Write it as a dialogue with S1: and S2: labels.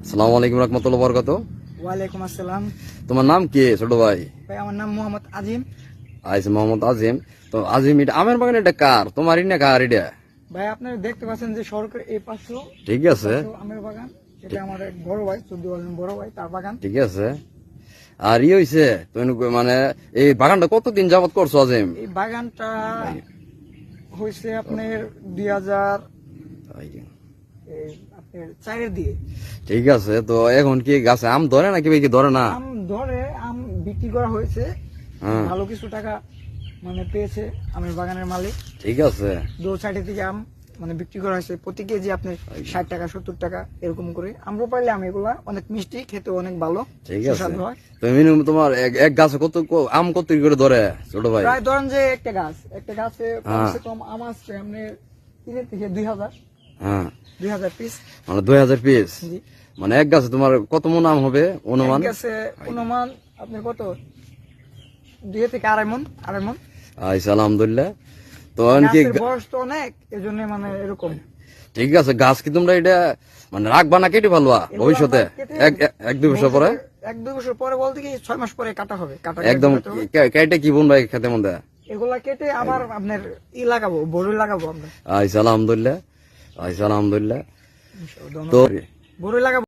S1: আসসালামু আলাইকুম রহমতুল্লাহ বরকত।
S2: ওয়ালাইকুম আসসালাম।
S1: তোমার নাম কি ছোট ভাই?
S2: ভাই আমার নাম মোহাম্মদ আজিম।
S1: আইসে মোহাম্মদ আজিম। তো আজিম, এটা আমের বাগান, এটা কার? তোমারই না কার এটা?
S2: ভাই আপনারা দেখতে পাচ্ছেন যে সরকার এই পাশেও
S1: ঠিক আছে,
S2: আমের বাগান, এটা আমার এক বড় ভাই, 14 বছর বড় ভাই, তার বাগান।
S1: ঠিক আছে। আর হইছে তুমি মানে এই বাগানটা কতদিন যাবত করছো আজিম?
S2: এই বাগানটা হয়েছে আপনার 2000 আপনার 4 দিয়ে।
S1: ঠিক আছে। তো এখন কি গাছে আম ধরে নাকি কি ধরে না?
S2: আম ধরে, আম বিক্রি করা হয়েছে,
S1: হ্যাঁ,
S2: ভালো কিছু টাকা মানে পেয়েছে আমের বাগানের মালিক।
S1: ঠিক আছে।
S2: 2 সাইডে থেকে আম মানে বিক্রি করা হয়েছে প্রতি কেজি আপনার 60 টাকা 70 টাকা এরকম করে। আমরা পাইলে আম এগুলা অনেক মিষ্টি, খেতে অনেক ভালো,
S1: ঠিক আছে।
S2: সুস্বাদু হয়।
S1: তো মিনিমাম তোমার এক গাছে আম কত করে ধরে ছোট ভাই?
S2: প্রায় ধরেন যে একটা গাছে কমসে কম আম আছে আপনার 3 থেকে 2000।
S1: হ্যাঁ,
S2: 2000 পিস।
S1: মানে 2000 পিস।
S2: জি।
S1: মানে এক গাছে তোমার কত মন আম হবে অনুমান?
S2: এক গাছে অনুমান আপনার কত 2 থেকে আড়াই মন।
S1: আচ্ছা, আলহামদুলিল্লাহ। তো এখন কি
S2: গাছের বয়স তো অনেক, এজন্য মানে এরকম।
S1: ঠিক আছে, গাছ কি তোমরা এটা মানে রাখবা না কেটে ফেলবা ভবিষ্যতে? এক দুই বছর পরে?
S2: 1-2 বছর পরে বলতে কি 6 মাস পরে কাটা হবে।
S1: একদম কেটে কি বুনবা খেতে মধ্যে?
S2: এগুলা কেটে আবার আপনার লাগাবো, বড়ই লাগাবো আমরা।
S1: আচ্ছা, আলহামদুলিল্লাহ। আচ্ছা, আলহামদুলিল্লাহ। তো
S2: বড়ই লাগাবো।